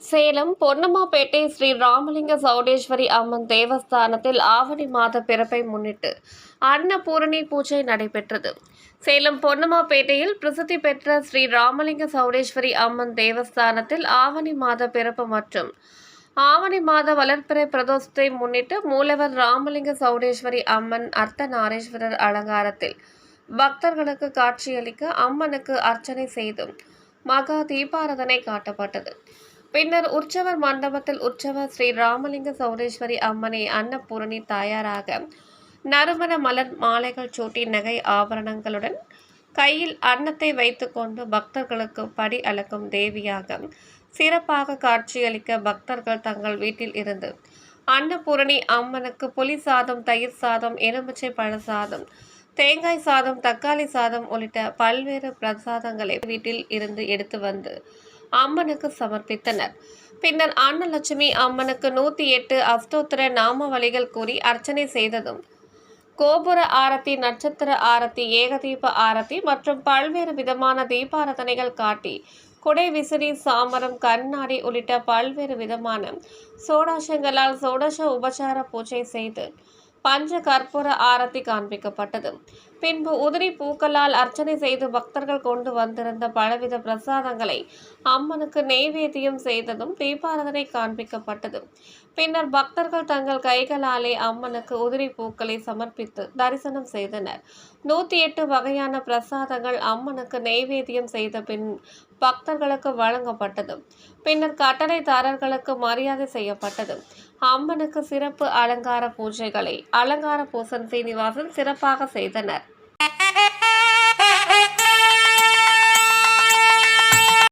சேலம் பொன்னம்மாபேட்டை ஸ்ரீ ராமலிங்க சௌடேஸ்வரி அம்மன் தேவஸ்தானத்தில் ஆவணி மாத பிறப்பை முன்னிட்டு அன்னபூரணி பூஜை நடைபெற்றது. சேலம் பொன்னம்மாபேட்டையில் பிரசித்தி பெற்ற ஸ்ரீ ராமலிங்க சௌடேஸ்வரி அம்மன் தேவஸ்தானத்தில் ஆவணி மாத பிறப்பு மற்றும் ஆவணி மாத வளர்ப்பிறை பிரதோஷத்தை முன்னிட்டு மூலவர் ராமலிங்க சௌடேஸ்வரி அம்மன் அர்த்தநாரீஸ்வரர் அலங்காரத்தில் பக்தர்களுக்கு காட்சியளிக்க அம்மனுக்கு அர்ச்சனை செய்தும் மகா தீபாராதனை காட்டப்பட்டது. பின்னர் உற்சவர் மண்டபத்தில் உற்சவர் ஸ்ரீ ராமலிங்க சௌடேஸ்வரி அம்மனை அன்னபூரணி தாயாராக நறுமண மலர் மாலைகள் சூட்டி நகை ஆபரணங்களுடன் கையில் அன்னத்தை வைத்துக்கொண்டு பக்தர்களுக்கு படி அளக்கும் தேவியாக சிறப்பாக காட்சியளிக்க பக்தர்கள் தங்கள் வீட்டில் இருந்து அன்னபூரணி அம்மனுக்கு புலி சாதம், தயிர் சாதம், எலுமிச்சை பழ சாதம், தேங்காய் சாதம், தக்காளி சாதம் உள்ளிட்ட பல்வேறு பிரசாதங்களை வீட்டில் இருந்து எடுத்து வந்து அம்மனுக்கு சமர்ப்பித்தனர். பின்னர் அன்னலட்சுமி அம்மனுக்கு 108 அஷ்டோத்திர நாமவலிகள் கூறி அர்ச்சனை செய்ததும் கோபுர ஆரத்தி, நட்சத்திர ஆரத்தி, ஏகதீப ஆரத்தி மற்றும் பல்வேறு விதமான தீபாராதனைகள் காட்டி குடை விசிறி, சாமரம், கண்ணாடி உள்ளிட்ட பல்வேறு விதமான சோடாசங்களால் சோடச உபசார பூஜை செய்து பஞ்ச கற்பூர ஆரத்தி காண்பிக்கப்பட்டது. பின்பு உதிரி பூக்களால் அர்ச்சனை செய்து பக்தர்கள் கொண்டு வந்திருந்த பலவித பிரசாதங்களை அம்மனுக்கு நெய்வேத்தியம் செய்ததும் தீபாராதனை காண்பிக்கப்பட்டது. பின்னர் பக்தர்கள் தங்கள் கைகளாலே அம்மனுக்கு உதிரி பூக்களை சமர்ப்பித்து தரிசனம் செய்தனர். 108 வகையான பிரசாதங்கள் அம்மனுக்கு நெய்வேத்தியம் செய்த பின் பக்தர்களுக்கு வழங்கப்பட்டது. பின்னர் கட்டளைதாரர்களுக்கு மரியாதை செய்யப்பட்டது. அம்மனுக்கு சிறப்பு அலங்கார பூஜைகளை அலங்கார பூசன் சீனிவாசன் சிறப்பாக செய்தனர்.